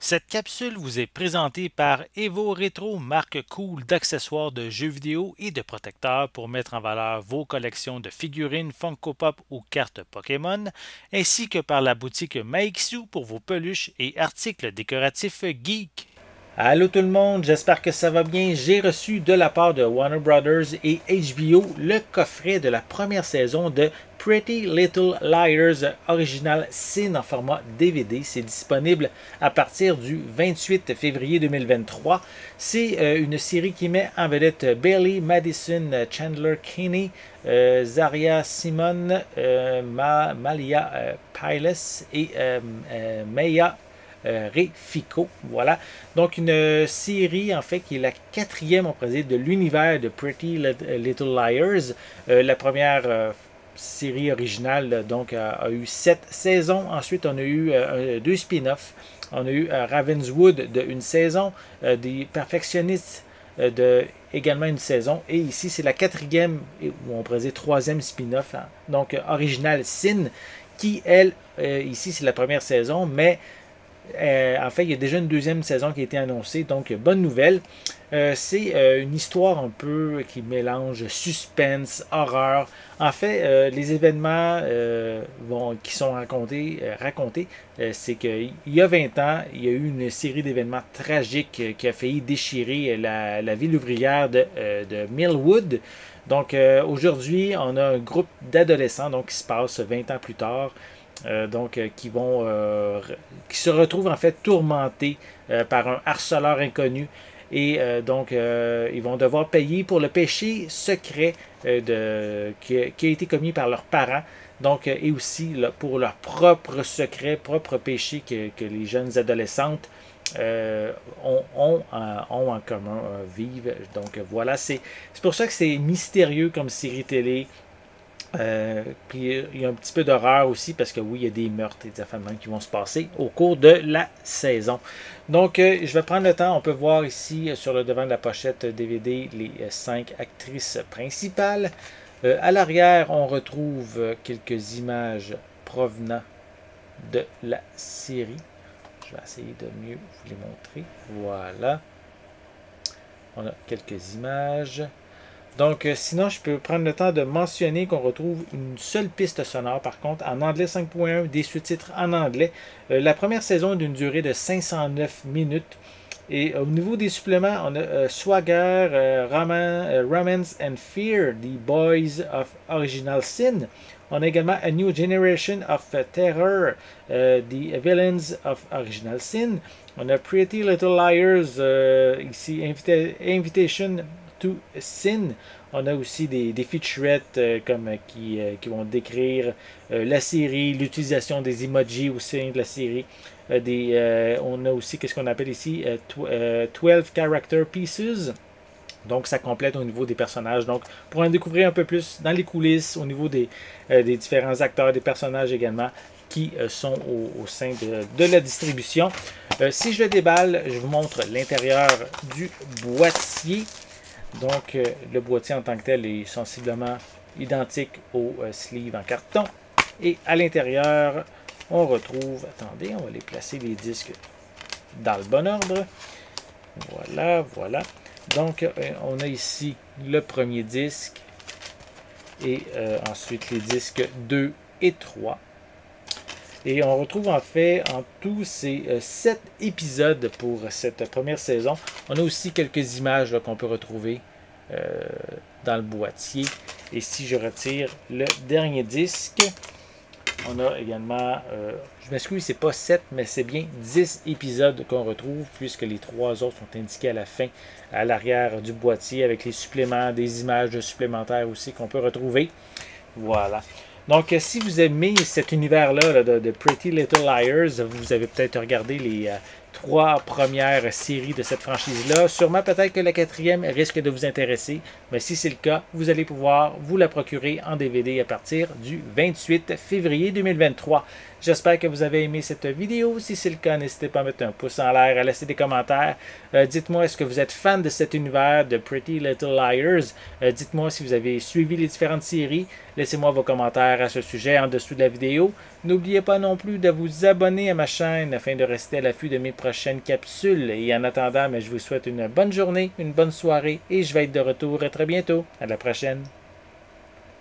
Cette capsule vous est présentée par Evo Retro, marque cool d'accessoires de jeux vidéo et de protecteurs pour mettre en valeur vos collections de figurines Funko Pop ou cartes Pokémon, ainsi que par la boutique Maixu pour vos peluches et articles décoratifs geek. Allô tout le monde, j'espère que ça va bien. J'ai reçu de la part de Warner Brothers et HBO le coffret de la première saison de Pretty Little Liars Original Sin en format DVD. C'est disponible à partir du 28 février 2023. C'est une série qui met en vedette Bailey Madison, Chandler Kinney, Zaria Simon, Malia Piles et Maya Refico. Voilà. Donc, une série, en fait, qui est la quatrième, on pourrait dire, de l'univers de Pretty Little Liars. La première série originale, donc, a eu 7 saisons. Ensuite, on a eu 2 spin-offs. On a eu Ravenswood de une saison, des Perfectionnistes de également une saison. Et ici, c'est la quatrième, ou on pourrait dire troisième spin-off, hein, donc original Sin, qui, elle, ici, c'est la première saison, mais en fait, il y a déjà une deuxième saison qui a été annoncée, donc bonne nouvelle. C'est une histoire un peu qui mélange suspense, horreur. En fait, les événements qui sont racontés, c'est qu'il y a 20 ans, il y a eu une série d'événements tragiques qui a failli déchirer la ville ouvrière de Millwood. Donc aujourd'hui, on a un groupe d'adolescents qui se passe 20 ans plus tard. Qui se retrouvent en fait tourmentés par un harceleur inconnu et ils vont devoir payer pour le péché secret qui a été commis par leurs parents. Donc, et aussi là, pour leur propre secret, propre péché que les jeunes adolescentes ont en commun, vivent. Donc voilà, c'est pour ça que c'est mystérieux comme série télé. Puis il y a un petit peu d'horreur aussi parce que oui, il y a des meurtres et des affamements qui vont se passer au cours de la saison. Donc je vais prendre le temps, on peut voir ici sur le devant de la pochette DVD les 5 actrices principales. À l'arrière, on retrouve quelques images provenant de la série. Je vais essayer de mieux vous les montrer. Voilà. On a quelques images. Donc, sinon, je peux prendre le temps de mentionner qu'on retrouve une seule piste sonore, par contre, en anglais 5.1, des sous-titres en anglais. La première saison est d'une durée de 509 minutes. Et au niveau des suppléments, on a Swagger, Romance and Fear, The Boys of Original Sin. On a également A New Generation of Terror, The Villains of Original Sin. On a Pretty Little Liars, ici, Invitation to Sin. On a aussi des featurettes qui vont décrire la série, l'utilisation des emojis au sein de la série. On a aussi ce qu'on appelle ici 12 Character Pieces. Donc, ça complète au niveau des personnages. Donc, pour en découvrir un peu plus dans les coulisses, au niveau des différents acteurs, des personnages également, qui sont au sein de la distribution. Si je le déballe, je vous montre l'intérieur du boîtier. Donc, le boîtier en tant que tel est sensiblement identique au sleeve en carton. Et à l'intérieur, on retrouve... Attendez, on va les placer les disques dans le bon ordre. Voilà, voilà. Donc, on a ici le premier disque. Et ensuite, les disques 2 et 3. Et on retrouve en fait en tout ces 7 épisodes pour cette première saison. On a aussi quelques images qu'on peut retrouver dans le boîtier. Et si je retire le dernier disque, on a également, je m'excuse, c'est pas 7, mais c'est bien 10 épisodes qu'on retrouve, puisque les 3 autres sont indiqués à la fin, à l'arrière du boîtier, avec les suppléments, des images supplémentaires aussi qu'on peut retrouver. Voilà. Donc, si vous aimez cet univers-là de Pretty Little Liars, vous avez peut-être regardé les 3 premières séries de cette franchise-là. Sûrement, peut-être que la 4e risque de vous intéresser. Mais si c'est le cas, vous allez pouvoir vous la procurer en DVD à partir du 28 février 2023. J'espère que vous avez aimé cette vidéo. Si c'est le cas, n'hésitez pas à mettre un pouce en l'air, à laisser des commentaires. Dites-moi, est-ce que vous êtes fan de cet univers de Pretty Little Liars? Dites-moi si vous avez suivi les différentes séries. Laissez-moi vos commentaires à ce sujet en dessous de la vidéo. N'oubliez pas non plus de vous abonner à ma chaîne afin de rester à l'affût de mes prochaines prochaine capsule. Et en attendant, mais je vous souhaite une bonne journée, une bonne soirée et je vais être de retour très bientôt. À la prochaine.